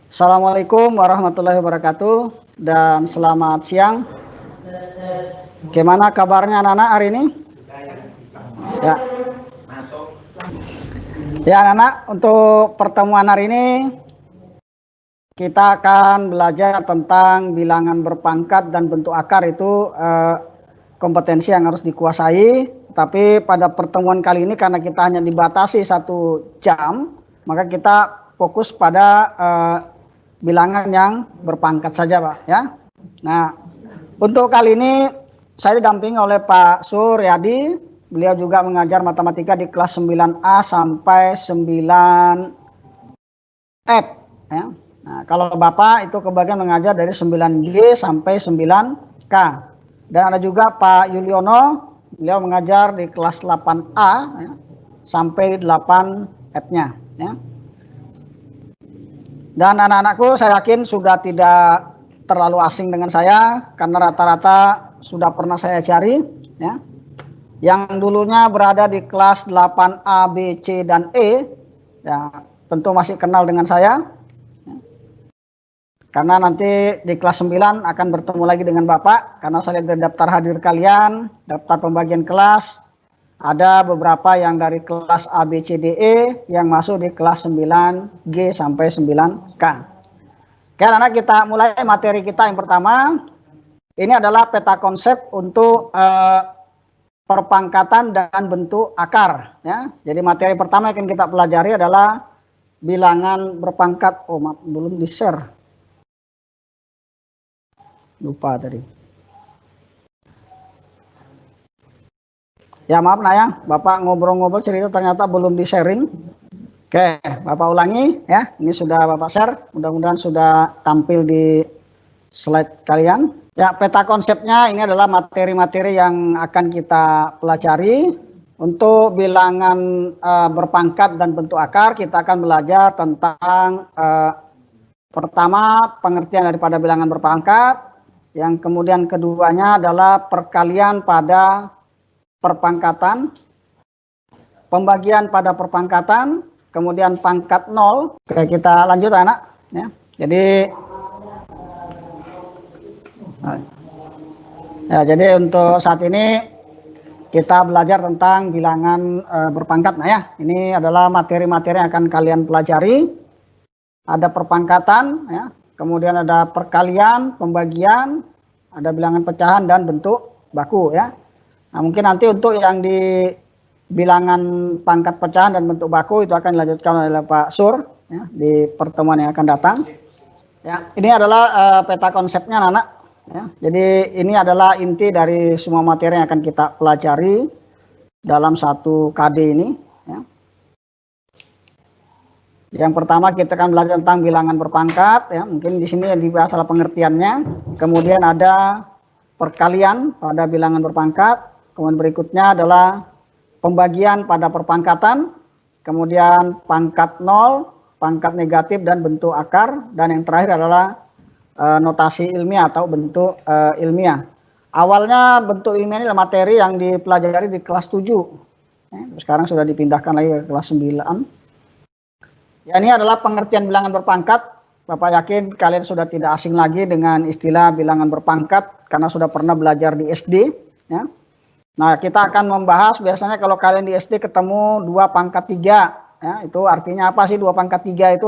Assalamualaikum warahmatullahi wabarakatuh dan selamat siang. Gimana kabarnya anak-anak hari ini? Ya. Ya anak-anak, untuk pertemuan hari ini kita akan belajar tentang bilangan berpangkat dan bentuk akar. Itu kompetensi yang harus dikuasai. Tapi pada pertemuan kali ini karena kita hanya dibatasi 1 jam, maka kita fokus pada bilangan yang berpangkat saja, Pak, ya. Nah, untuk kali ini saya didampingi oleh Pak Suryadi. Beliau juga mengajar matematika di kelas 9A sampai 9F, ya. Nah, kalau Bapak itu kebagian mengajar dari 9G sampai 9K. Dan ada juga Pak Yuliono, beliau mengajar di kelas 8A ya, sampai 8F-nya, ya. Dan anak-anakku saya yakin sudah tidak terlalu asing dengan saya karena rata-rata sudah pernah saya cari, ya. Yang dulunya berada di kelas 8A, B, C, dan E, ya, tentu masih kenal dengan saya. Ya. Karena nanti di kelas 9 akan bertemu lagi dengan Bapak, karena saya lihat dari daftar hadir kalian, daftar pembagian kelas, ada beberapa yang dari kelas A, B, C, D, E yang masuk di kelas 9G sampai 9K. Oke anak-anak, kita mulai materi kita yang pertama. Ini adalah peta konsep untuk perpangkatan dan bentuk akar. Ya. Jadi materi pertama yang kita pelajari adalah bilangan berpangkat. Oh maaf, belum di-share. Lupa tadi. Ya maaf nak ya, Bapak ngobrol-ngobrol cerita ternyata belum di-sharing. Oke, Bapak ulangi ya. Ini sudah Bapak share, mudah-mudahan sudah tampil di slide kalian. Ya, peta konsepnya ini adalah materi-materi yang akan kita pelajari. Untuk bilangan berpangkat dan bentuk akar, kita akan belajar tentang pertama pengertian daripada bilangan berpangkat, yang kemudian keduanya adalah perkalian pada perpangkatan, pembagian pada perpangkatan, kemudian pangkat 0. Oke, kita lanjut anak ya. Jadi untuk saat ini kita belajar tentang bilangan berpangkat. Nah ya, ini adalah materi-materi yang akan kalian pelajari. Ada perpangkatan ya, kemudian ada perkalian, pembagian, ada bilangan pecahan dan bentuk baku ya. Nah, mungkin nanti untuk yang di bilangan pangkat pecahan dan bentuk baku itu akan dilanjutkan oleh Pak Sur ya, di pertemuan yang akan datang. Ya, ini adalah peta konsepnya anak-anak. Ya, jadi ini adalah inti dari semua materi yang akan kita pelajari dalam 1 KD ini. Ya. Yang pertama kita akan belajar tentang bilangan berpangkat. Ya, mungkin di sini yang dibahas adalah pengertiannya. Kemudian ada perkalian pada bilangan berpangkat. Kemudian berikutnya adalah pembagian pada perpangkatan, kemudian pangkat 0, pangkat negatif dan bentuk akar, dan yang terakhir adalah notasi ilmiah atau bentuk ilmiah. Awalnya bentuk ilmiah ini adalah materi yang dipelajari di kelas 7. Sekarang sudah dipindahkan lagi ke kelas 9. Ya, ini adalah pengertian bilangan berpangkat. Bapak yakin kalian sudah tidak asing lagi dengan istilah bilangan berpangkat karena sudah pernah belajar di SD. Ya. Nah, kita akan membahas biasanya kalau kalian di SD ketemu 2 pangkat 3. Ya, itu artinya apa sih 2 pangkat 3 itu?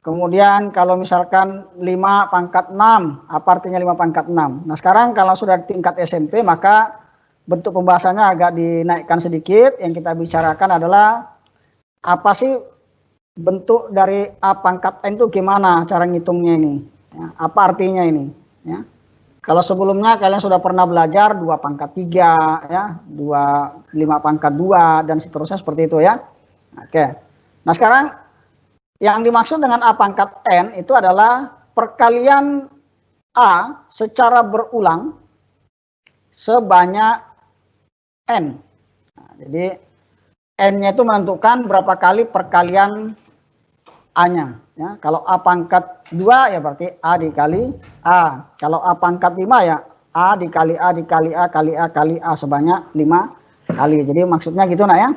Kemudian kalau misalkan 5 pangkat 6, apa artinya 5 pangkat 6? Nah, sekarang kalau sudah di tingkat SMP, maka bentuk pembahasannya agak dinaikkan sedikit. Yang kita bicarakan adalah apa sih bentuk dari A pangkat N itu gimana cara ngitungnya ini? Ya, apa artinya ini? Ya. Kalau sebelumnya kalian sudah pernah belajar 2 pangkat 3, ya, 5 pangkat 2, dan seterusnya seperti itu ya. Oke. Nah sekarang yang dimaksud dengan A pangkat N itu adalah perkalian A secara berulang sebanyak N. Nah, jadi N-nya itu menentukan berapa kali perkalian A-nya. Ya, kalau A pangkat 2 ya berarti A dikali A. Kalau A pangkat 5 ya A dikali A dikali A kali A kali A sebanyak 5 kali. Jadi maksudnya gitu nak ya.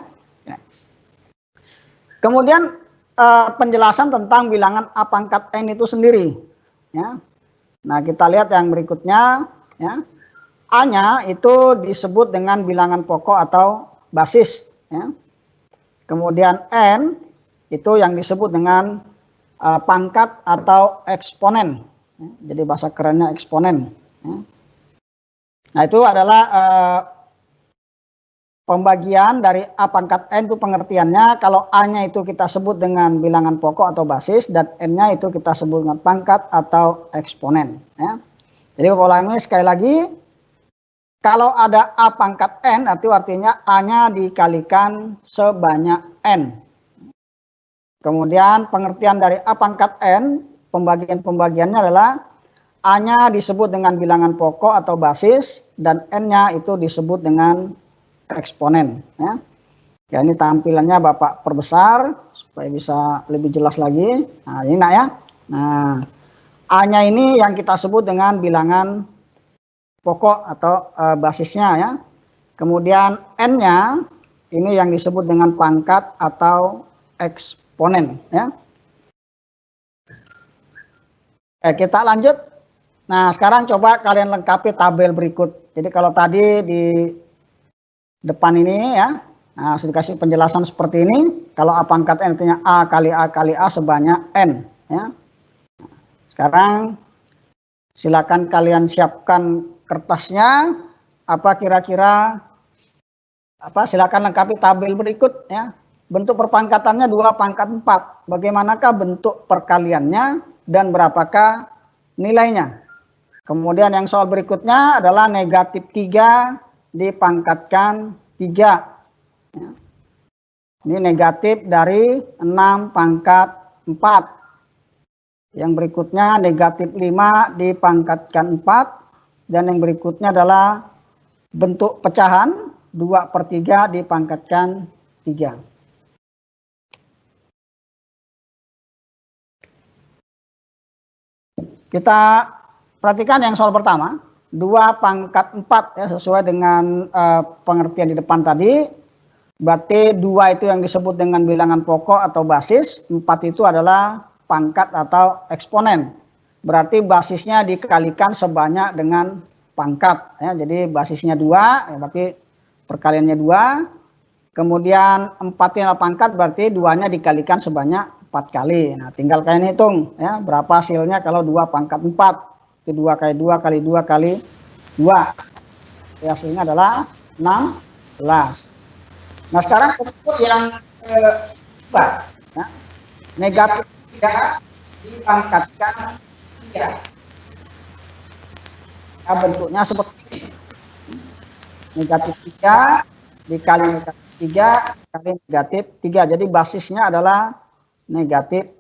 Kemudian penjelasan tentang bilangan A pangkat N itu sendiri. Ya. Nah, kita lihat yang berikutnya. Ya. A-nya itu disebut dengan bilangan pokok atau basis. Ya. Kemudian N itu yang disebut dengan pangkat atau eksponen. Ya. Jadi bahasa kerennya eksponen. Ya. Nah, itu adalah pembagian dari A pangkat N itu pengertiannya. Kalau A-nya itu kita sebut dengan bilangan pokok atau basis, dan N-nya itu kita sebut dengan pangkat atau eksponen. Ya. Jadi ulangi sekali lagi, kalau ada A pangkat N, artinya A-nya dikalikan sebanyak N. Kemudian pengertian dari A pangkat N, pembagiannya adalah A-nya disebut dengan bilangan pokok atau basis, dan N-nya itu disebut dengan eksponen. Ya. Ya, ini tampilannya Bapak perbesar supaya bisa lebih jelas lagi. Nah, ini nak ya. Nah, A-nya ini yang kita sebut dengan bilangan pokok atau basisnya ya. Kemudian N-nya ini yang disebut dengan pangkat atau eksponen ya. Kita lanjut. Nah, sekarang coba kalian lengkapi tabel berikut. Jadi kalau tadi di depan ini ya, nah sudah dikasih penjelasan seperti ini. Kalau A pangkat N artinya A kali A kali A sebanyak N ya. Sekarang silakan kalian siapkan kertasnya. Apa kira-kira silakan lengkapi tabel berikut ya. Bentuk perpangkatannya 2 pangkat 4. Bagaimanakah bentuk perkaliannya dan berapakah nilainya? Kemudian yang soal berikutnya adalah negatif 3 dipangkatkan 3. Ya. Ini negatif dari 6 pangkat 4. Yang berikutnya negatif 5 dipangkatkan 4. Dan yang berikutnya adalah bentuk pecahan 2/3 dipangkatkan 3. Kita perhatikan yang soal pertama. 2 pangkat 4 ya, sesuai dengan pengertian di depan tadi. Berarti 2 itu yang disebut dengan bilangan pokok atau basis, 4 itu adalah pangkat atau eksponen. Berarti basisnya dikalikan sebanyak dengan pangkat ya. Jadi basisnya 2 ya, berarti perkaliannya 2. Kemudian 4 adalah pangkat, berarti 2-nya dikalikan sebanyak 4 kali. Nah, tinggal kalian hitung ya, berapa hasilnya kalau 2 pangkat 4. Itu 2 kali 2 kali 2 kali 2. Ya, hasilnya adalah 16. Nah, sekarang bentuk yang kedua. Ya. Negatif 3 dipangkatkan 3. Nah, bentuknya seperti ini. Negatif 3 dikali negatif 3 kali negatif 3. Jadi basisnya adalah negatif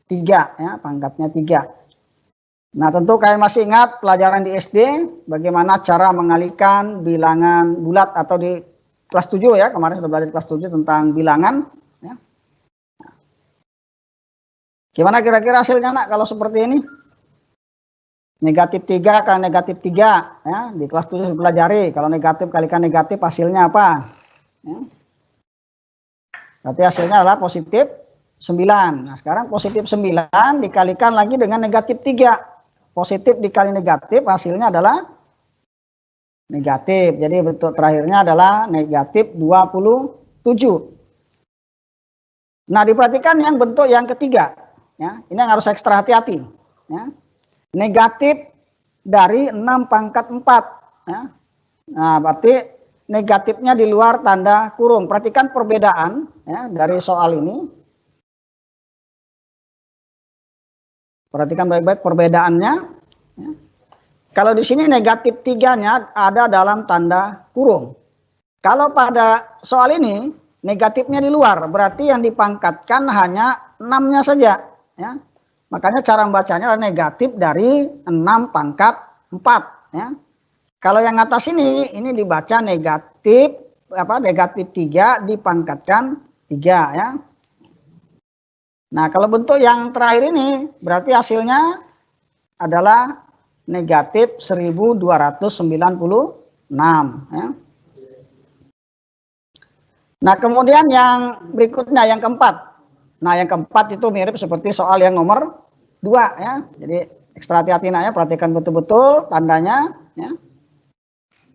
3. Ya, pangkatnya 3. Nah, tentu kalian masih ingat pelajaran di SD bagaimana cara mengalihkan bilangan bulat atau di kelas 7 ya, kemarin sudah belajar kelas 7 tentang bilangan ya. Gimana kira-kira hasilnya nak kalau seperti ini? Negatif 3 kali negatif 3 ya, di kelas 7 sudah pelajari. Kalau negatif kalikan negatif hasilnya apa? Ya. Berarti hasilnya adalah positif 9. Nah, sekarang positif 9 dikalikan lagi dengan negatif 3. Positif dikali negatif hasilnya adalah negatif. Jadi bentuk terakhirnya adalah negatif 27. Nah, diperhatikan yang bentuk yang ketiga. Ya, ini yang harus ekstra hati-hati. Ya. Negatif dari 6 pangkat 4. Ya. Nah, berarti negatifnya di luar tanda kurung. Perhatikan perbedaan ya, dari soal ini. Perhatikan baik-baik perbedaannya. Ya. Kalau di sini negatif 3-nya ada dalam tanda kurung. Kalau pada soal ini negatifnya di luar, berarti yang dipangkatkan hanya 6-nya saja. Ya. Makanya cara membacanya adalah negatif dari 6 pangkat 4. Ya. Kalau yang atas ini dibaca negatif negatif 3 dipangkatkan 3 ya. Nah, kalau bentuk yang terakhir ini berarti hasilnya adalah negatif 1296 ya. Nah, kemudian yang berikutnya yang keempat. Nah, yang keempat itu mirip seperti soal yang nomor 2 ya. Jadi ekstra hati-hati ya, perhatikan betul-betul tandanya ya.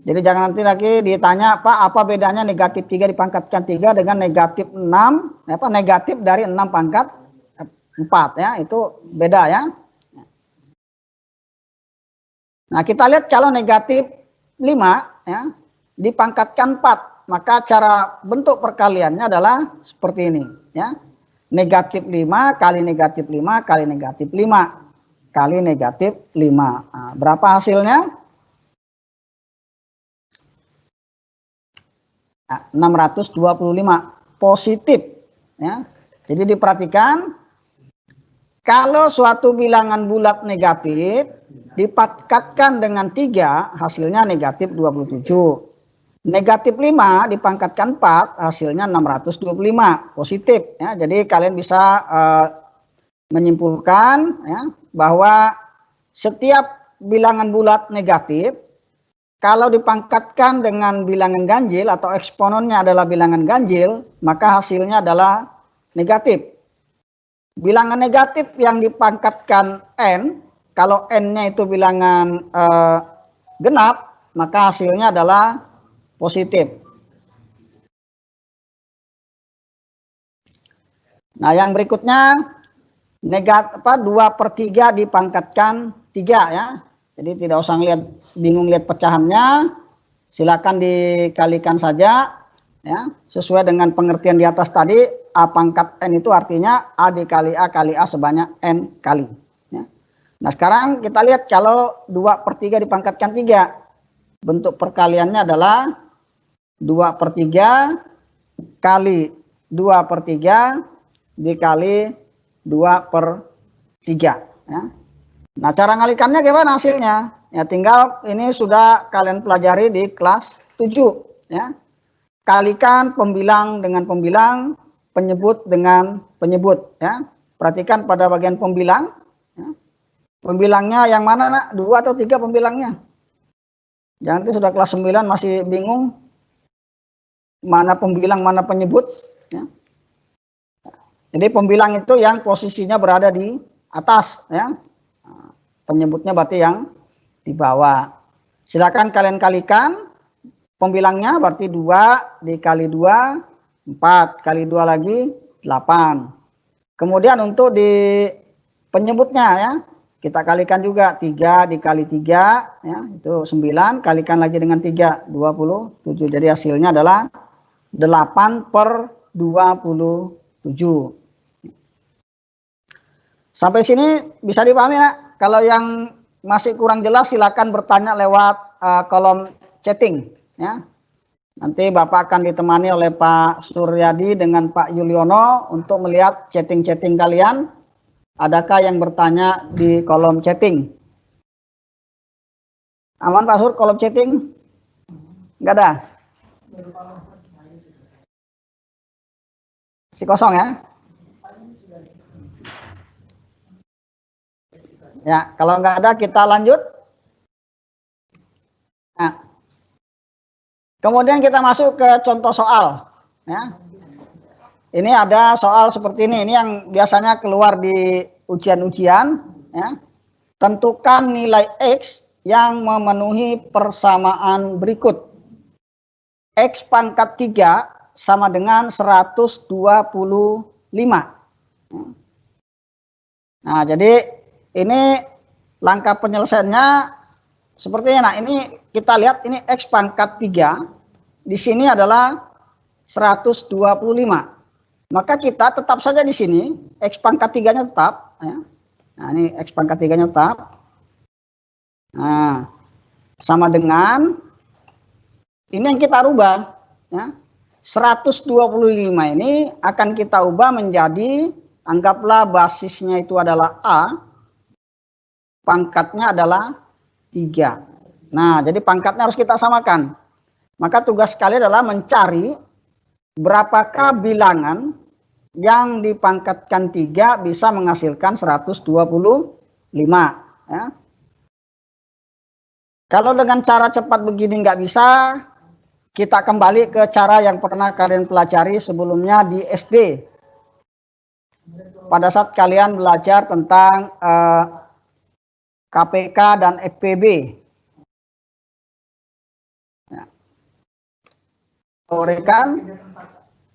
Jadi jangan nanti lagi ditanya, Pak, apa bedanya negatif 3 dipangkatkan 3 dengan negatif 6, apa negatif dari 6 pangkat 4 ya, itu beda ya. Nah, kita lihat kalau negatif 5 ya, dipangkatkan 4, maka cara bentuk perkaliannya adalah seperti ini ya. Negatif 5 kali negatif 5 kali negatif 5 kali negatif 5. Nah, berapa hasilnya? Nah, 625 positif ya. Jadi diperhatikan, kalau suatu bilangan bulat negatif dipangkatkan dengan 3, hasilnya negatif 27. Negatif 5 dipangkatkan 4, hasilnya 625, positif ya. Jadi kalian bisa menyimpulkan ya, bahwa setiap bilangan bulat negatif kalau dipangkatkan dengan bilangan ganjil atau eksponennya adalah bilangan ganjil, maka hasilnya adalah negatif. Bilangan negatif yang dipangkatkan n, kalau n-nya itu bilangan genap, maka hasilnya adalah positif. Nah, yang berikutnya negatif 2/3 dipangkatkan 3 ya. Jadi tidak usah bingung lihat pecahannya, silakan dikalikan saja ya, sesuai dengan pengertian di atas tadi. A pangkat n itu artinya A dikali A kali A sebanyak n kali ya. Nah, sekarang kita lihat kalau 2/3 dipangkatkan 3, bentuk perkaliannya adalah 2/3 kali 2/3 dikali 2/3 ya. Nah, cara ngalikannya gimana hasilnya? Ya tinggal ini sudah kalian pelajari di kelas 7 ya. Kalikan pembilang dengan pembilang, penyebut dengan penyebut ya. Perhatikan pada bagian pembilang ya. Pembilangnya yang mana nak? 2 atau 3 pembilangnya? Jangan nanti sudah kelas 9 masih bingung mana pembilang mana penyebut ya. Jadi pembilang itu yang posisinya berada di atas ya. Penyebutnya berarti yang di bawah. Silakan kalian kalikan. Pembilangnya berarti 2 dikali 2, 4 kali 2 lagi 8. Kemudian untuk di penyebutnya ya, kita kalikan juga 3 dikali 3 ya, itu 9, kalikan lagi dengan 3, 27. Jadi hasilnya adalah 8/27. Sampai sini bisa dipahami nak? Kalau yang masih kurang jelas silakan bertanya lewat kolom chatting ya. Nanti Bapak akan ditemani oleh Pak Suryadi dengan Pak Yuliono untuk melihat chatting-chatting kalian. Adakah yang bertanya di kolom chatting? Aman Pak Sur, kolom chatting? Enggak ada? Si kosong ya? Ya, kalau enggak ada kita lanjut. Nah, kemudian kita masuk ke contoh soal. Ya. Ini ada soal seperti ini yang biasanya keluar di ujian-ujian. Ya. Tentukan nilai X yang memenuhi persamaan berikut. X pangkat 3 sama dengan 125. Nah, jadi ini langkah penyelesaiannya seperti ini. Nah, ini kita lihat ini X pangkat 3. Di sini adalah 125. Maka kita tetap saja di sini X pangkat 3-nya tetap ya. Nah, ini X pangkat 3-nya tetap. Nah, sama dengan ini yang kita rubah ya. 125 ini akan kita ubah menjadi, anggaplah basisnya itu adalah A, pangkatnya adalah 3. Nah, jadi pangkatnya harus kita samakan. Maka tugas kalian adalah mencari berapakah bilangan yang dipangkatkan 3 bisa menghasilkan 125 ya. Kalau dengan cara cepat begini nggak bisa, kita kembali ke cara yang pernah kalian pelajari sebelumnya di SD. pada saat kalian belajar tentang KPK dan FPB. Ya. Uraikan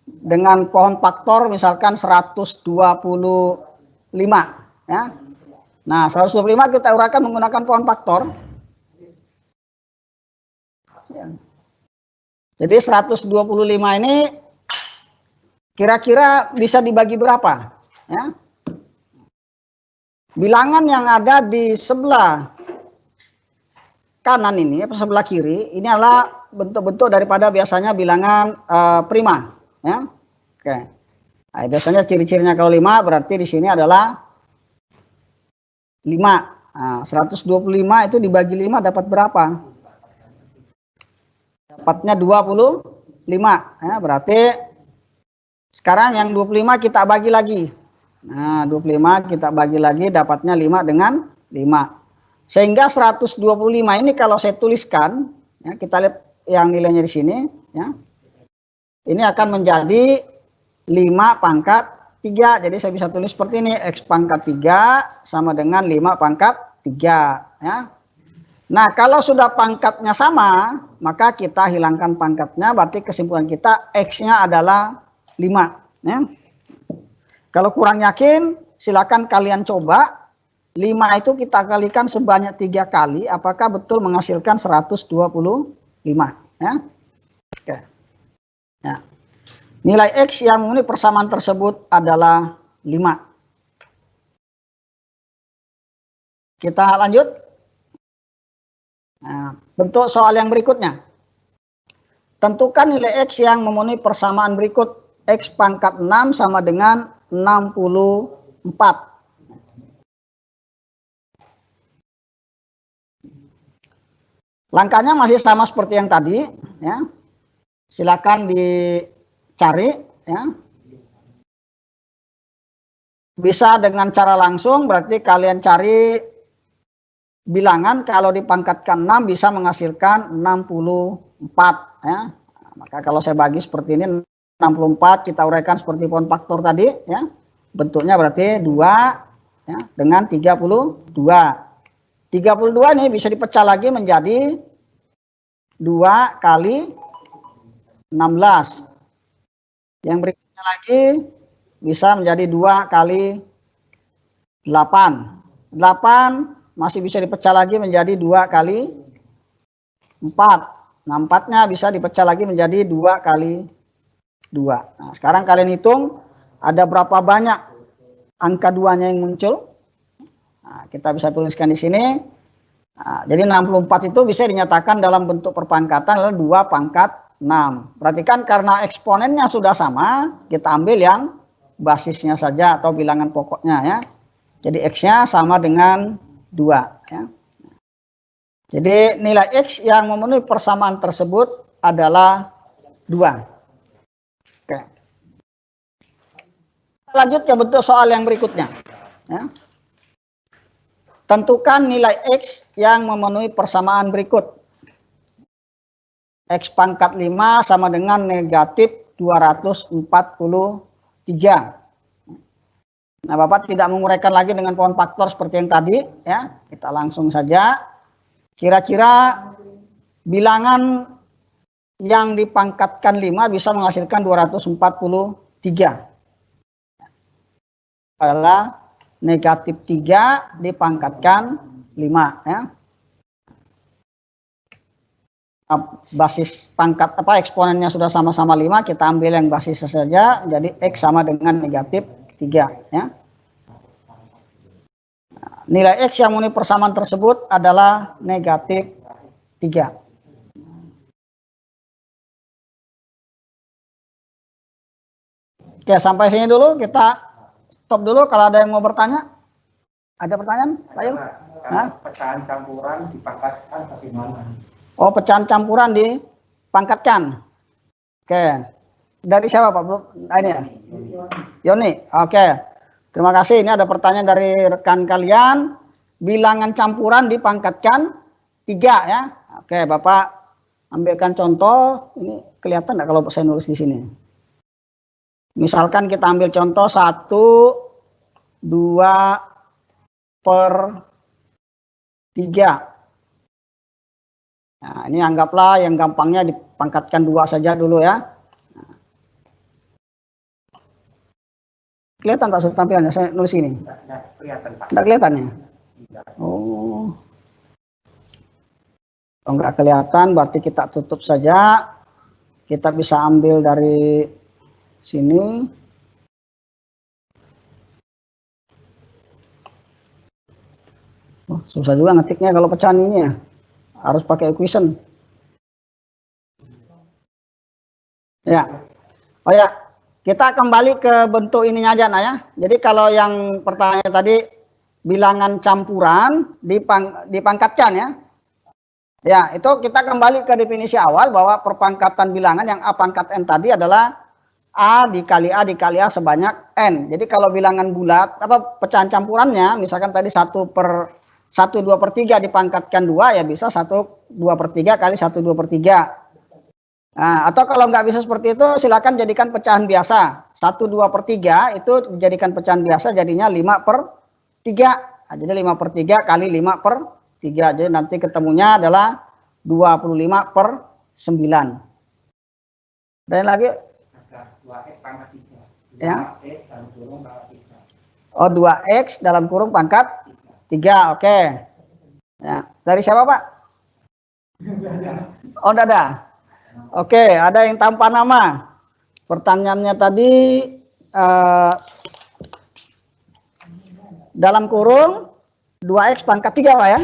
dengan pohon faktor misalkan 125 ya. Nah, 125 kita uraikan menggunakan pohon faktor. Ya. Jadi 125 ini kira-kira bisa dibagi berapa? Ya. Bilangan yang ada di sebelah kanan ini, sebelah kiri, ini adalah bentuk-bentuk daripada biasanya bilangan prima. Ya. Oke. Nah, biasanya ciri-cirinya kalau 5 berarti di sini adalah 5. Nah, 125 itu dibagi 5 dapat berapa? Dapatnya 25. Ya, berarti sekarang yang 25 kita bagi lagi. Nah, 25 kita bagi lagi dapatnya 5 dengan 5. Sehingga 125 ini kalau saya tuliskan, ya, kita lihat yang nilainya di sini, ya. Ini akan menjadi 5 pangkat 3. Jadi saya bisa tulis seperti ini, X pangkat 3 sama dengan 5 pangkat 3. Ya. Nah, kalau sudah pangkatnya sama, maka kita hilangkan pangkatnya, berarti kesimpulan kita X-nya adalah 5. Ya. Kalau kurang yakin, silakan kalian coba. 5 itu kita kalikan sebanyak 3 kali, apakah betul menghasilkan 125. Ya. Oke. Ya. Nilai X yang memenuhi persamaan tersebut adalah 5. Kita lanjut. Nah, bentuk soal yang berikutnya. Tentukan nilai X yang memenuhi persamaan berikut. X pangkat 6 sama dengan 64. Langkahnya masih sama seperti yang tadi. Ya. Silakan dicari. Ya. Bisa dengan cara langsung, berarti kalian cari bilangan kalau dipangkatkan 6 bisa menghasilkan 64. Ya. Maka kalau saya bagi seperti ini 64 kita uraikan seperti pohon faktor tadi. Ya. Bentuknya berarti 2 ya, dengan 32. 32 ini bisa dipecah lagi menjadi 2 kali 16. Yang berikutnya lagi bisa menjadi 2 kali 8. 8 masih bisa dipecah lagi menjadi 2 kali 4. Nah, 4-nya bisa dipecah lagi menjadi 2 kali 2. Nah, sekarang kalian hitung ada berapa banyak angka 2-nya yang muncul. Nah, kita bisa tuliskan di sini. Nah, jadi 64 itu bisa dinyatakan dalam bentuk perpangkatan adalah 2 pangkat 6. Perhatikan karena eksponennya sudah sama, kita ambil yang basisnya saja atau bilangan pokoknya ya. Jadi X-nya sama dengan 2 ya. Jadi nilai X yang memenuhi persamaan tersebut adalah 2. Oke. Lanjut ke bentuk soal yang berikutnya ya. Tentukan nilai X yang memenuhi persamaan berikut. X pangkat 5 sama dengan negatif 243. Nah, Bapak tidak menguraikan lagi dengan pohon faktor seperti yang tadi. Ya. Kita langsung saja. Kira-kira bilangan yang dipangkatkan 5 bisa menghasilkan 243. Adalah negatif 3 dipangkatkan 5 ya. Basis pangkat eksponennya sudah sama-sama 5, kita ambil yang basisnya saja, jadi X sama dengan negatif 3 ya. Nilai X yang memenuhi persamaan tersebut adalah negatif 3. Oke, sampai sini dulu, kita stop dulu. Kalau ada yang mau bertanya, ada pertanyaan? Ayo. Nah, pecahan campuran dipangkatkan bagaimana? Oh, pecahan campuran dipangkatkan. Oke. Dari siapa Pak? Ini ya? Yoni. Oke. Terima kasih. Ini ada pertanyaan dari rekan kalian. Bilangan campuran dipangkatkan 3 ya. Oke, Bapak ambilkan contoh. Ini kelihatan nggak kalau saya nulis di sini? Misalkan kita ambil contoh 1 2/3. Nah, ini anggaplah yang gampangnya dipangkatkan 2 saja dulu ya. Kelihatan Pak tampilannya, saya nulis ini. Tidak kelihatan Pak. Tidak kelihatan ya? Tidak. Oh. Kalau nggak kelihatan berarti kita tutup saja. Kita bisa ambil dari sini. Oh, susah juga ngetiknya kalau pecahan ini ya. Harus pakai equation. Ya. Oh ya, kita kembali ke bentuk ininya aja nah ya. Jadi kalau yang pertanyaan tadi bilangan campuran dipangkatkan ya. Ya, itu kita kembali ke definisi awal bahwa perpangkatan bilangan yang A pangkat N tadi adalah A dikali A sebanyak N. Jadi kalau bilangan bulat, pecahan campurannya, misalkan tadi 1/2/3 dipangkatkan 2, ya bisa 1/2/3 kali 1/2/3. Nah, atau kalau nggak bisa seperti itu, silakan jadikan pecahan biasa. 1/2/3 itu dijadikan pecahan biasa, jadinya 5/3. Nah, jadi 5/3 kali 5/3. Jadi nanti ketemunya adalah 25/9. Dan lagi 2x pangkat 3. Ya. 2x dalam kurung pangkat 3. Oh, 2x dalam kurung pangkat 3. Oke. Ya, dari siapa, Pak? Oh, enggak ada. Oke, ada yang tanpa nama. Pertanyaannya tadi dalam kurung 2x pangkat 3 Pak ya?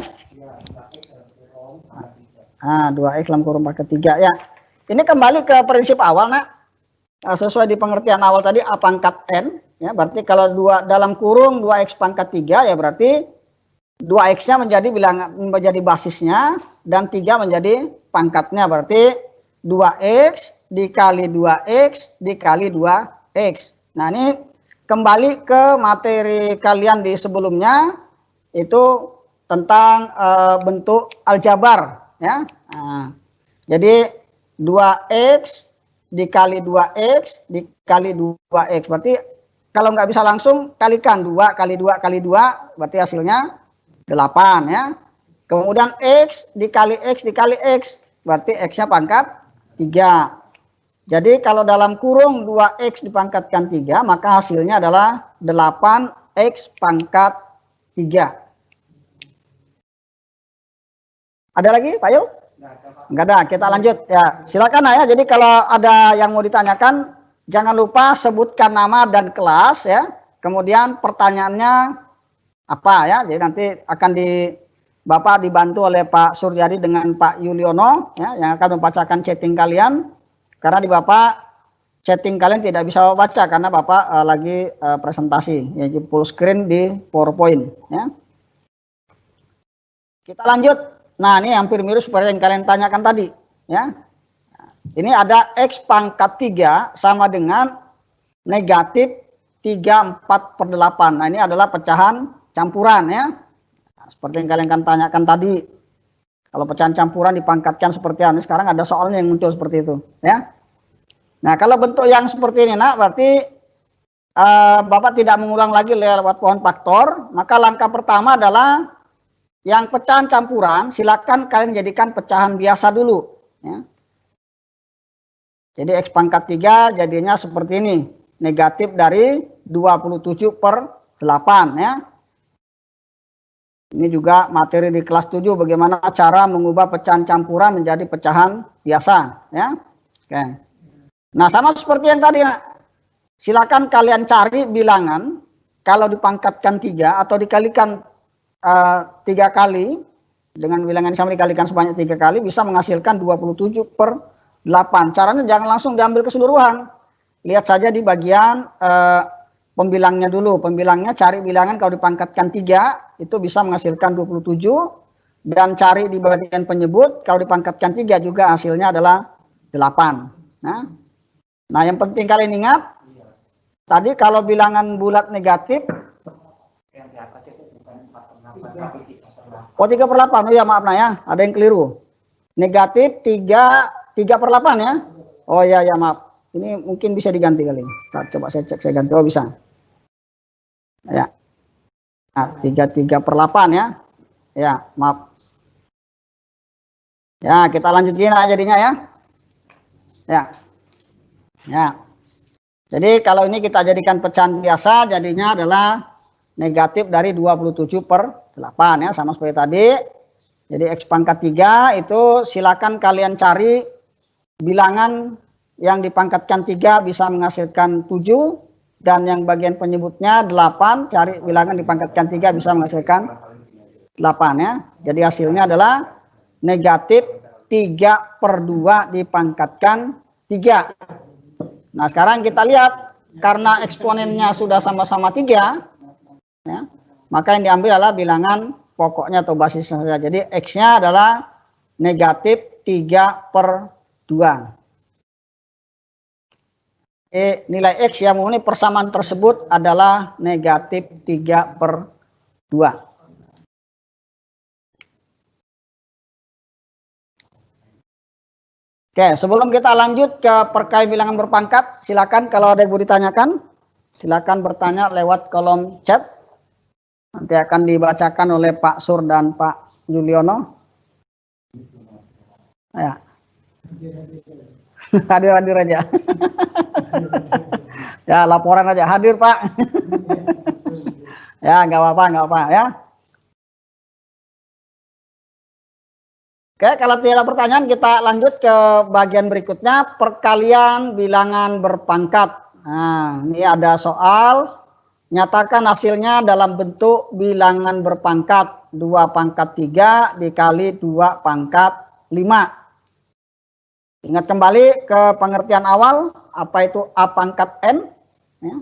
2x dalam kurung pangkat 3 ya. Ini kembali ke prinsip awal nak. Sesuai di pengertian awal tadi A pangkat N ya, berarti kalau dalam kurung 2x pangkat 3 ya berarti 2x-nya menjadi basisnya dan 3 menjadi pangkatnya, berarti 2x dikali 2x dikali 2x. Nah, ini kembali ke materi kalian di sebelumnya, itu tentang bentuk aljabar ya. Nah, jadi 2x dikali 2x dikali 2x, berarti kalau nggak bisa langsung kalikan 2 kali 2 kali 2, berarti hasilnya 8 ya. Kemudian x dikali x dikali x, berarti x-nya pangkat 3. Jadi kalau dalam kurung 2x dipangkatkan 3, maka hasilnya adalah 8x pangkat 3. Ada lagi, Pak Yul? Enggak ada, kita lanjut ya. Silakan ya. Jadi kalau ada yang mau ditanyakan, jangan lupa sebutkan nama dan kelas ya. Kemudian pertanyaannya apa ya. Jadi nanti akan Bapak dibantu oleh Pak Suryadi dengan Pak Yuliono ya, yang akan membacakan chatting kalian. Karena di Bapak chatting kalian tidak bisa baca karena Bapak lagi presentasi, yaitu full screen di PowerPoint ya. Kita lanjut. Nah, ini hampir mirip seperti yang kalian tanyakan tadi ya. Ini ada x pangkat 3 sama dengan negatif 3/4/8. Nah, ini adalah pecahan campuran ya. Nah, seperti yang kalian tanyakan tadi. Kalau pecahan campuran dipangkatkan seperti ini, sekarang ada soalnya yang muncul seperti itu ya. Nah, kalau bentuk yang seperti ini nak, berarti Bapak tidak mengulang lagi lewat pohon faktor, maka langkah pertama adalah yang pecahan campuran, silakan kalian jadikan pecahan biasa dulu ya. Jadi x pangkat 3 jadinya seperti ini, negatif dari 27/8 ya. Ini juga materi di kelas 7 bagaimana cara mengubah pecahan campuran menjadi pecahan biasa ya. Oke. Nah, sama seperti yang tadi, silakan kalian cari bilangan kalau dipangkatkan 3 atau dikalikan 3 kali dengan bilangan sama dikalikan sebanyak 3 kali bisa menghasilkan 27/8. Caranya jangan langsung diambil keseluruhan. Lihat saja di bagian pembilangnya dulu. Pembilangnya cari bilangan kalau dipangkatkan 3 itu bisa menghasilkan 27, dan cari di bagian penyebut kalau dipangkatkan 3 juga hasilnya adalah 8. Nah, yang penting kalian ingat tadi kalau bilangan bulat negatif Yang di atas itu bukan 4/8 tapi 3/8. Oh, 3/8. Oh ya, maaf nah ya, ada yang keliru. Negatif 3/8 ya. Oh ya maaf. Ini mungkin bisa diganti kali. Ntar, coba saya cek, saya ganti. Oh, bisa. Ya. Nah, 33/8 ya. Ya, maaf. Ya, kita lanjutin aja jadinya ya. Ya. Ya. Jadi kalau ini kita jadikan pecahan biasa, jadinya adalah negatif dari 27/8 ya, sama seperti tadi. Jadi X pangkat 3 itu silakan kalian cari bilangan yang dipangkatkan 3 bisa menghasilkan 7, dan yang bagian penyebutnya 8, cari bilangan dipangkatkan 3 bisa menghasilkan 8 ya. Jadi hasilnya adalah negatif 3/2 dipangkatkan 3. Nah, sekarang kita lihat karena eksponennya sudah sama-sama 3 ya, maka yang diambil adalah bilangan pokoknya atau basisnya saja. Jadi X-nya adalah negatif 3/2. Nilai X yang memenuhi persamaan tersebut adalah negatif 3/2. Oke, sebelum kita lanjut ke perkalian bilangan berpangkat, silakan kalau ada yang mau ditanyakan, silakan bertanya lewat kolom chat. Nanti akan dibacakan oleh Pak Sur dan Pak Juliono. Ya. Hadir-hadir aja. Ya, laporan aja. Hadir, Pak. Ya, nggak apa-apa ya. Oke, kalau tidak ada pertanyaan, kita lanjut ke bagian berikutnya, perkalian bilangan berpangkat. Nah, ini ada soal, nyatakan hasilnya dalam bentuk bilangan berpangkat 2/3 dikali 2/5. Ingat kembali ke pengertian awal, apa itu A pangkat N. Ya.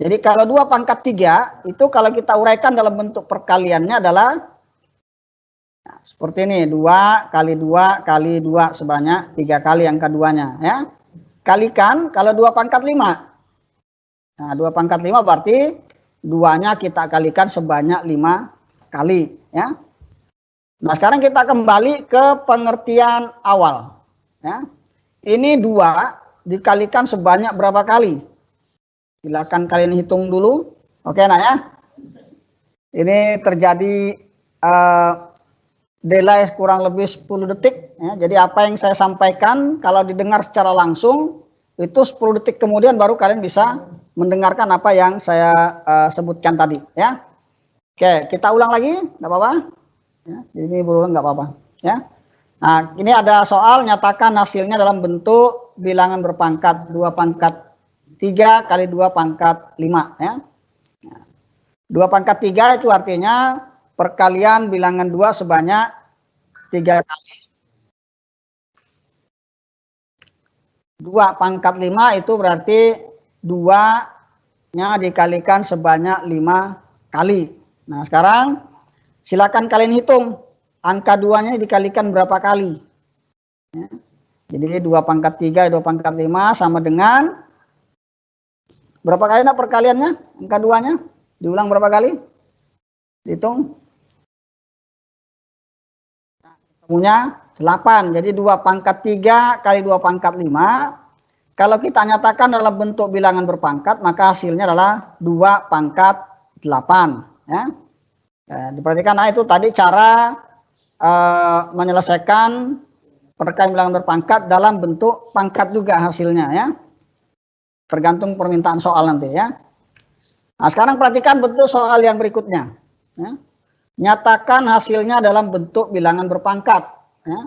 Jadi kalau 2/3 itu kalau kita uraikan dalam bentuk perkaliannya adalah nah, seperti ini, 2 kali 2 kali 2 sebanyak 3 kali angka 2-nya ya. Kalikan kalau 2/5. Nah, 2/5 berarti 2-nya kita kalikan sebanyak 5 kali ya. Nah, sekarang kita kembali ke pengertian awal ya. Ini 2 dikalikan sebanyak berapa kali? Silakan kalian hitung dulu. Oke, nah ya. Ini terjadi delay kurang lebih 10 detik ya. Jadi apa yang saya sampaikan kalau didengar secara langsung itu 10 detik kemudian baru kalian bisa mendengarkan apa yang saya sebutkan tadi ya. Oke, kita ulang lagi, nggak apa-apa ya. Ini berulang nggak apa-apa ya. Nah, ini ada soal, nyatakan hasilnya dalam bentuk bilangan berpangkat 2/3 kali 2/5 ya. 2/3 itu artinya perkalian bilangan 2 sebanyak 3 kali. 2/5 itu berarti 2-nya dikalikan sebanyak 5 kali. Nah, sekarang silakan kalian hitung angka 2-nya dikalikan berapa kali. Ya. Jadi 2/3, 2/5 sama dengan berapa kali nak perkaliannya? Angka 2-nya diulang berapa kali? Hitung. Punya 8. Jadi 2/3 kali 2/5. Kalau kita nyatakan dalam bentuk bilangan berpangkat, maka hasilnya adalah 2/8 ya. Diperhatikan, nah itu tadi cara menyelesaikan perkalian bilangan berpangkat dalam bentuk pangkat juga hasilnya ya. Tergantung permintaan soal nanti ya. Nah, sekarang perhatikan bentuk soal yang berikutnya ya. Nyatakan hasilnya dalam bentuk bilangan berpangkat ya.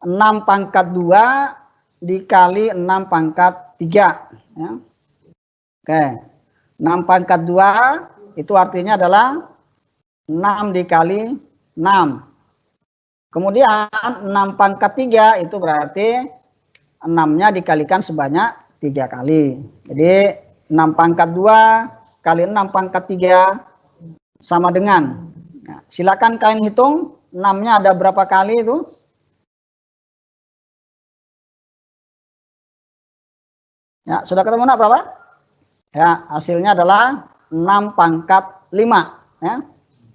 6/2 dikali 6/3 ya. Oke. 6/2 itu artinya adalah 6 dikali 6. Kemudian 6/3 itu berarti 6-nya dikalikan sebanyak 3 kali. Jadi 6/2 kali 6/3 sama dengan. Nah, silakan kalian hitung 6-nya ada berapa kali itu? Ya, sudah ketemu nak berapa? Ya, hasilnya adalah 6/5 ya.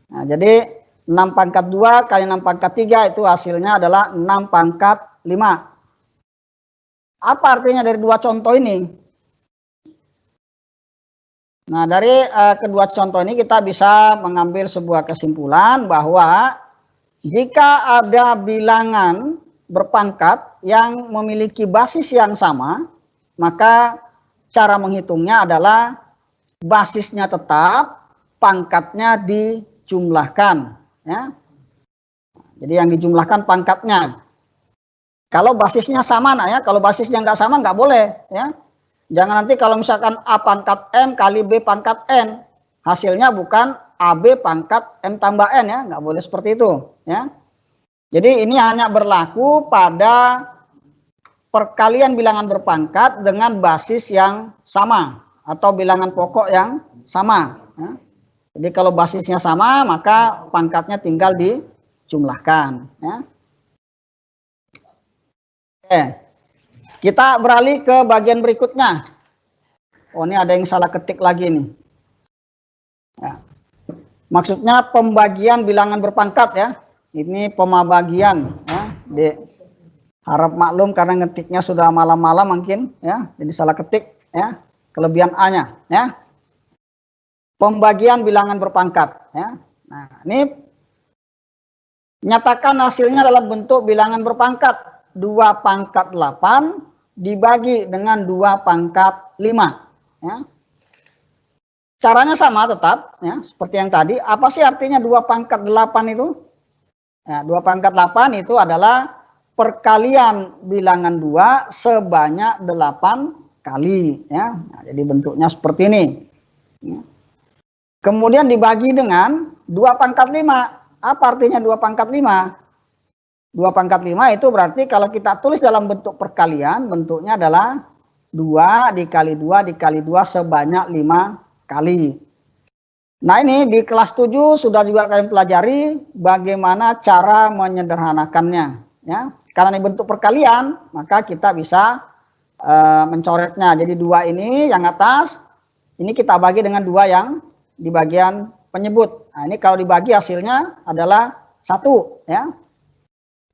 Nah, jadi 6/2 kali 6/3 itu hasilnya adalah 6/5. Apa artinya dari dua contoh ini? Nah, dari kedua contoh ini kita bisa mengambil sebuah kesimpulan bahwa jika ada bilangan berpangkat yang memiliki basis yang sama, maka cara menghitungnya adalah basisnya tetap, pangkatnya dijumlahkan. Ya. Jadi yang dijumlahkan pangkatnya. Kalau basisnya sama, nah ya, kalau basisnya nggak sama nggak boleh. Ya. Jangan nanti kalau misalkan A pangkat M kali B pangkat N, hasilnya bukan AB pangkat M tambah N, ya, nggak boleh seperti itu. Ya. Jadi ini hanya berlaku pada perkalian bilangan berpangkat dengan basis yang sama atau bilangan pokok yang sama. Ya. Jadi kalau basisnya sama, maka pangkatnya tinggal dijumlahkan. Ya. Oke. Kita beralih ke bagian berikutnya. Oh, ini ada yang salah ketik lagi nih. Ya. Maksudnya pembagian bilangan berpangkat, ya. Ini pembagian, ya. Harap maklum karena ngetiknya sudah malam-malam mungkin, ya. Jadi salah ketik, ya. Kelebihan A-nya, ya. Pembagian bilangan berpangkat, ya. Nah, ini nyatakan hasilnya dalam bentuk bilangan berpangkat 2 pangkat 8 dibagi dengan 2 pangkat 5. Ya. Caranya sama tetap, ya, seperti yang tadi. Apa sih artinya 2 pangkat 8 itu? Ya, 2 pangkat 8 itu adalah perkalian bilangan 2 sebanyak 8 kali. Ya. Nah, jadi bentuknya seperti ini. Ya. Kemudian dibagi dengan 2 pangkat 5. Apa artinya 2 pangkat 5? 2 pangkat 5 itu berarti kalau kita tulis dalam bentuk perkalian, bentuknya adalah 2 dikali 2 dikali 2 sebanyak 5 kali. Nah, ini di kelas 7 sudah juga kalian pelajari bagaimana cara menyederhanakannya. Ya. Karena ini bentuk perkalian, maka kita bisa mencoretnya. Jadi 2 ini yang atas, ini kita bagi dengan 2 yang di bagian penyebut. Nah, ini kalau dibagi hasilnya adalah 1. Ya.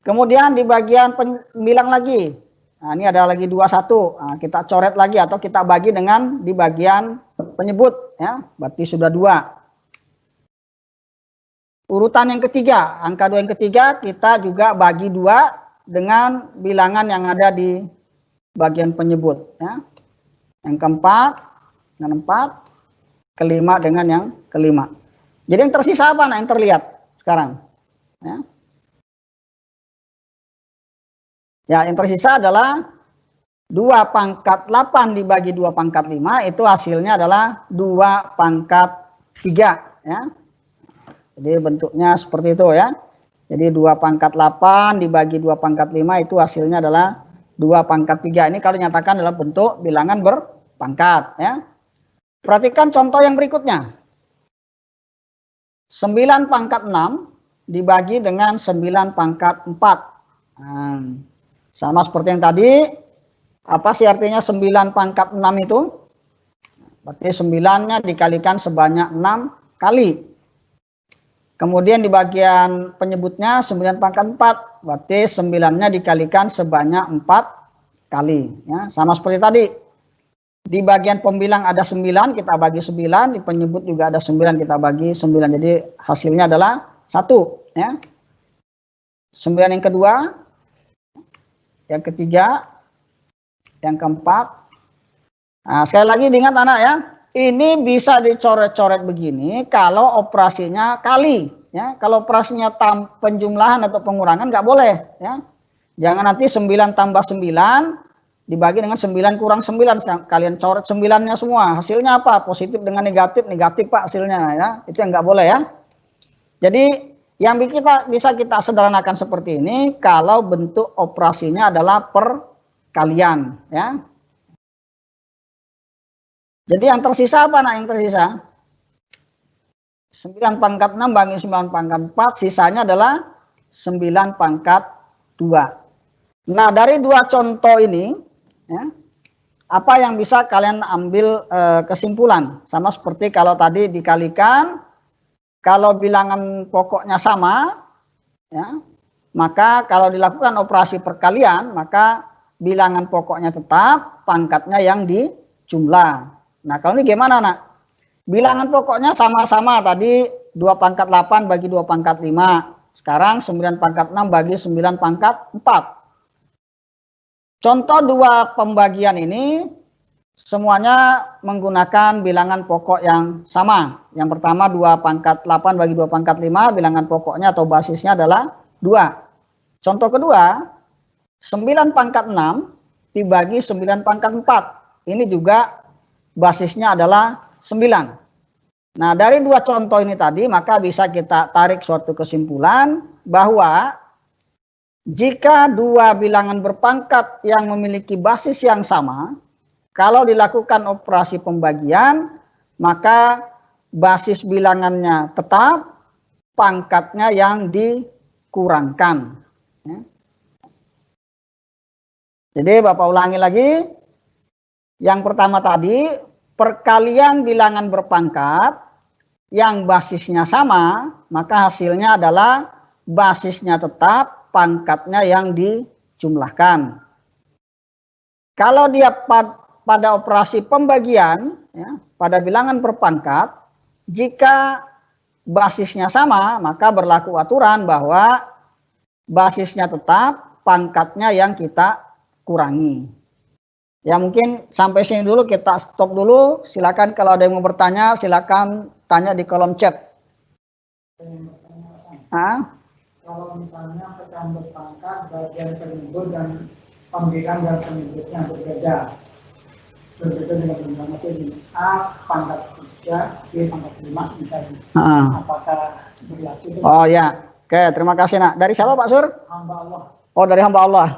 Kemudian di bagian pembilang lagi. Nah, ini ada lagi 21. Nah, kita coret lagi atau kita bagi dengan di bagian penyebut. Ya, berarti sudah 2. Urutan yang ketiga, angka 2 yang ketiga kita juga bagi 2 dengan bilangan yang ada di bagian penyebut. Ya. Yang keempat dengan 4, kelima dengan yang kelima. Jadi yang tersisa apa? Nah, yang terlihat sekarang. Ya. Ya, yang tersisa adalah 2 pangkat 8 dibagi 2 pangkat 5, itu hasilnya adalah 2 pangkat 3. Ya. Jadi bentuknya seperti itu, ya. Jadi 2 pangkat 8 dibagi 2 pangkat 5 itu hasilnya adalah 2 pangkat 3. Ini kalau dinyatakan dalam bentuk bilangan berpangkat. Ya. Perhatikan contoh yang berikutnya. 9 pangkat 6 dibagi dengan 9 pangkat 4. Nah, sama seperti yang tadi. Apa sih artinya 9 pangkat 6 itu? Berarti 9-nya dikalikan sebanyak 6 kali. Kemudian di bagian penyebutnya 9 pangkat 4. Berarti 9-nya dikalikan sebanyak 4 kali. Ya, sama seperti tadi. Di bagian pembilang ada 9, kita bagi 9. Di penyebut juga ada 9, kita bagi 9. Jadi hasilnya adalah 1. Ya. 9 yang kedua. Yang ketiga, yang keempat. Nah, sekali lagi diingat anak, ya, ini bisa dicoret-coret begini kalau operasinya kali. Ya. Kalau operasinya penjumlahan atau pengurangan nggak boleh. Ya. Jangan nanti 9 tambah 9 dibagi dengan 9 kurang 9. Kalian coret 9-nya semua. Hasilnya apa? Positif dengan negatif, negatif Pak hasilnya. Ya. Itu yang nggak boleh, ya. Jadi yang bisa kita sederhanakan seperti ini kalau bentuk operasinya adalah perkalian, ya. Jadi yang tersisa apa? Nah, yang tersisa 9 pangkat 6 bagi 9 pangkat 4, sisanya adalah 9 pangkat 2. Nah, dari 2 contoh ini, ya, apa yang bisa kalian ambil kesimpulan? Sama seperti kalau tadi dikalikan. Kalau bilangan pokoknya sama, ya, maka kalau dilakukan operasi perkalian, maka bilangan pokoknya tetap, pangkatnya yang dijumlah. Nah, kalau ini gimana, nak? Bilangan pokoknya sama-sama tadi 2 pangkat 8 bagi 2 pangkat 5. Sekarang 9 pangkat 6 bagi 9 pangkat 4. Contoh dua pembagian ini semuanya menggunakan bilangan pokok yang sama. Yang pertama 2 pangkat 8 bagi 2 pangkat 5, bilangan pokoknya atau basisnya adalah 2. Contoh kedua, 9 pangkat 6 dibagi 9 pangkat 4. Ini juga basisnya adalah 9. Nah, dari dua contoh ini tadi, maka bisa kita tarik suatu kesimpulan bahwa jika dua bilangan berpangkat yang memiliki basis yang sama, kalau dilakukan operasi pembagian, maka basis bilangannya tetap, pangkatnya yang dikurangkan. Ya. Jadi Bapak ulangi lagi. Yang pertama tadi, perkalian bilangan berpangkat yang basisnya sama, maka hasilnya adalah basisnya tetap, pangkatnya yang dijumlahkan. Kalau dia pada operasi pembagian, ya, pada bilangan berpangkat, jika basisnya sama, maka berlaku aturan bahwa basisnya tetap, pangkatnya yang kita kurangi. Ya mungkin sampai sini dulu, kita stop dulu. Silakan kalau ada yang mau bertanya, silakan tanya di kolom chat. Kalau misalnya pecahan berpangkat, bagian penyebut dan pembilang dan penyebutnya berbeda dengan informasi ini. A pangkat 3, B pangkat 5 misalnya. Apakah berlaku? Oh ya, oke, terima kasih nak. Dari siapa Pak Sur? Hamba Allah. Oh, dari hamba Allah.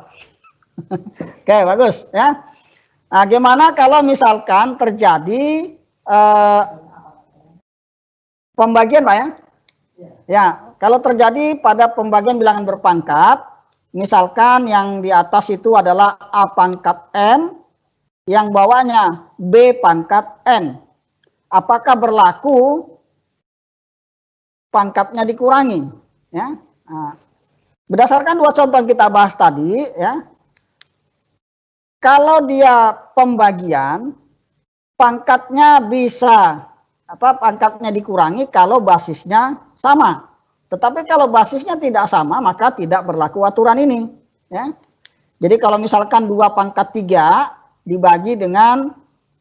Oke, bagus ya. Nah, gimana kalau misalkan terjadi pembagian Pak ya? Ya, kalau terjadi pada pembagian bilangan berpangkat, misalkan yang di atas itu adalah A pangkat M, yang bawahnya B pangkat N. Apakah berlaku pangkatnya dikurangi? Ya. Nah, berdasarkan dua contoh yang kita bahas tadi, ya. Kalau dia pembagian, pangkatnya bisa pangkatnya dikurangi kalau basisnya sama. Tetapi kalau basisnya tidak sama, maka tidak berlaku aturan ini. Ya. Jadi kalau misalkan 2 pangkat 3 dibagi dengan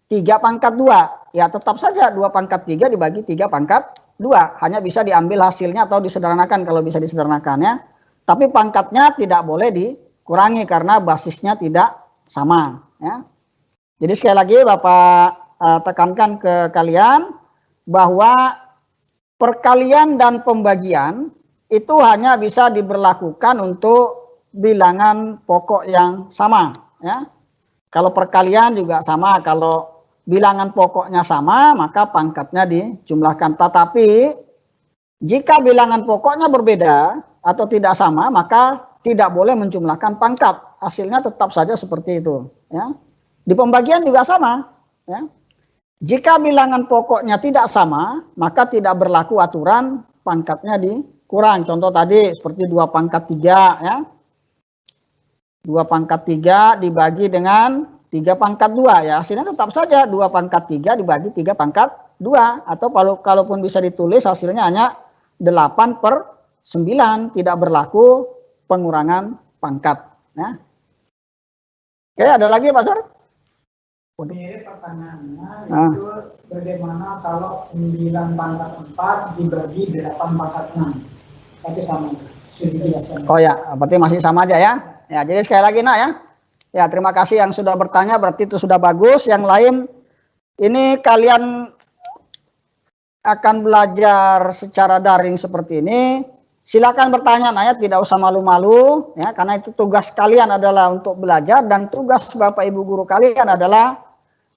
3 pangkat 2, ya tetap saja 2 pangkat 3 dibagi 3 pangkat 2. Hanya bisa diambil hasilnya atau disederhanakan kalau bisa disederhanakan ya. Tapi pangkatnya tidak boleh dikurangi karena basisnya tidak sama. Ya. Jadi sekali lagi Bapak tekankan ke kalian bahwa perkalian dan pembagian itu hanya bisa diberlakukan untuk bilangan pokok yang sama. Ya. Kalau perkalian juga sama, kalau bilangan pokoknya sama, maka pangkatnya dijumlahkan. Tetapi jika bilangan pokoknya berbeda atau tidak sama, maka tidak boleh menjumlahkan pangkat. Hasilnya tetap saja seperti itu. Ya. Di pembagian juga sama. Ya. Jika bilangan pokoknya tidak sama, maka tidak berlaku aturan pangkatnya dikurang. Contoh tadi seperti 2 pangkat 3. Ya. 2 pangkat 3 dibagi dengan 3 pangkat 2. Ya. Hasilnya tetap saja 2 pangkat 3 dibagi 3 pangkat 2. Atau kalaupun bisa ditulis hasilnya hanya 8/9. Tidak berlaku pengurangan pangkat. Ya. Oke, ada lagi Pak Sur? Mirip pertanyaannya, itu bagaimana kalau 9 pangkat 4 dibagi 8 pangkat 6. Tapi sama itu. Oh ya, berarti masih sama aja ya. Ya, jadi sekali lagi nak ya. Ya, terima kasih yang sudah bertanya, berarti itu sudah bagus. Yang lain, ini kalian akan belajar secara daring seperti ini. Silakan bertanya, Naya, tidak usah malu-malu ya, karena itu tugas kalian adalah untuk belajar dan tugas Bapak Ibu guru kalian adalah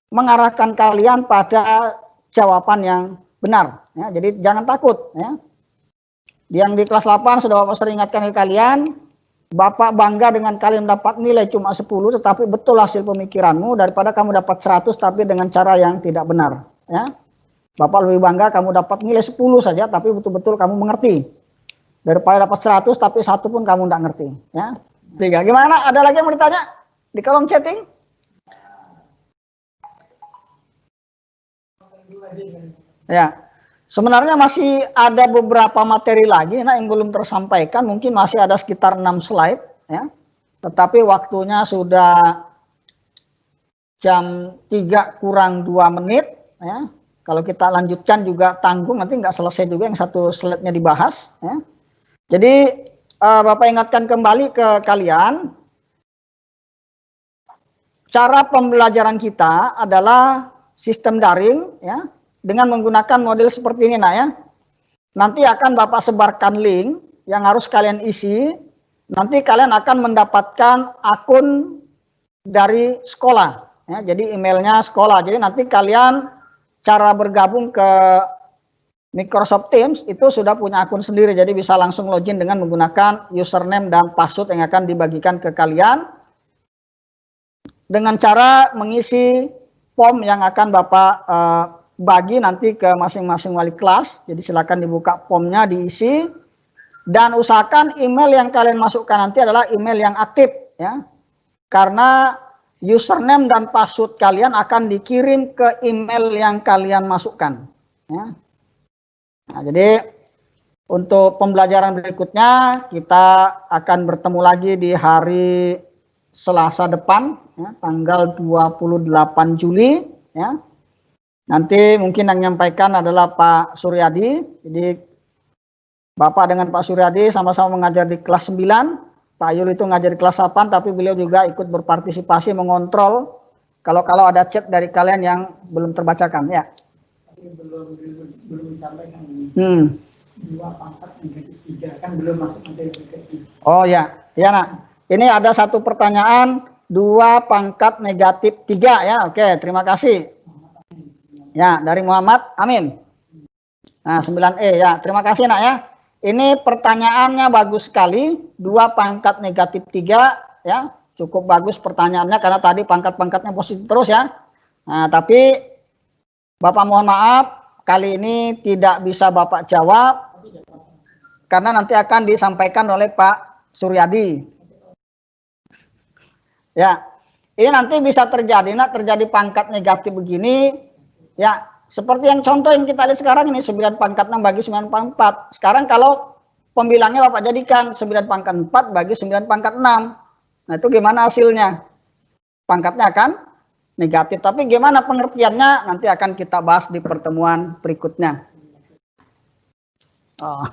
mengarahkan kalian pada jawaban yang benar ya. Jadi jangan takut ya. Yang di kelas 8 sudah Bapak sering ingatkan ke kalian, Bapak bangga dengan kalian mendapat nilai cuma 10 tetapi betul hasil pemikiranmu daripada kamu dapat 100 tapi dengan cara yang tidak benar ya. Bapak lebih bangga kamu dapat nilai 10 saja tapi betul-betul kamu mengerti daripada dapat 100 tapi satu pun kamu tidak ngerti ya. Tiga. Gimana? Ada lagi yang mau ditanya di kolom chatting? Ya, sebenarnya masih ada beberapa materi lagi nah, yang belum tersampaikan, mungkin masih ada sekitar 6 slide ya. Tetapi waktunya sudah jam 3 kurang 2 menit ya. Kalau kita lanjutkan juga tanggung, nanti nggak selesai juga yang satu slide-nya dibahas ya. Jadi Bapak ingatkan kembali ke kalian, cara pembelajaran kita adalah sistem daring ya, dengan menggunakan model seperti ini nak ya. Nanti akan Bapak sebarkan link yang harus kalian isi. Nanti kalian akan mendapatkan akun dari sekolah ya. Jadi emailnya sekolah. Jadi nanti kalian cara bergabung ke Microsoft Teams itu sudah punya akun sendiri. Jadi bisa langsung login dengan menggunakan username dan password yang akan dibagikan ke kalian dengan cara mengisi form yang akan Bapak bagi nanti ke masing-masing wali kelas. Jadi silakan dibuka formnya, diisi, dan usahakan email yang kalian masukkan nanti adalah email yang aktif ya, karena username dan password kalian akan dikirim ke email yang kalian masukkan ya. Nah, jadi untuk pembelajaran berikutnya kita akan bertemu lagi di hari Selasa depan ya, tanggal 28 Juli ya. Nanti mungkin yang menyampaikan adalah Pak Suryadi. Jadi Bapak dengan Pak Suryadi sama-sama mengajar di kelas 9. Pak Yul itu mengajar di kelas 8, tapi beliau juga ikut berpartisipasi mengontrol kalau ada chat dari kalian yang belum terbacakan ya. Tapi belum disampaikan. 2 pangkat negatif 3 kan belum masuk materi berikutnya. Oh ya, ya nak. Ini ada satu pertanyaan, 2 pangkat negatif 3 ya. Oke, terima kasih. Ya, dari Muhammad Amin. Nah, 9E ya. Terima kasih nak ya. Ini pertanyaannya bagus sekali, 2 pangkat negatif 3 ya. Cukup bagus pertanyaannya karena tadi pangkat-pangkatnya positif terus ya. Nah, tapi Bapak mohon maaf, kali ini tidak bisa Bapak jawab karena nanti akan disampaikan oleh Pak Suryadi. Ya, ini nanti bisa terjadi, nak, terjadi pangkat negatif begini, ya, seperti yang contoh yang kita lihat sekarang ini, 9 pangkat 6 bagi 9 pangkat 4. Sekarang kalau pembilangnya Bapak jadikan 9 pangkat 4 bagi 9 pangkat 6. Nah, itu gimana hasilnya? Pangkatnya akan negatif, tapi gimana pengertiannya nanti akan kita bahas di pertemuan berikutnya. Oh.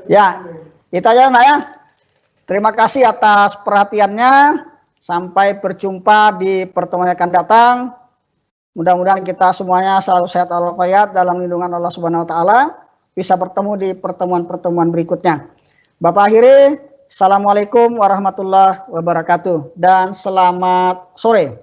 Ya, itu aja nak ya. Terima kasih atas perhatiannya. Sampai berjumpa di pertemuan yang akan datang. Mudah-mudahan kita semuanya selalu sehat walafiat dalam lindungan Allah Subhanahu wa taala. Bisa bertemu di pertemuan-pertemuan berikutnya. Bapak akhiri, Assalamualaikum warahmatullahi wabarakatuh dan selamat sore.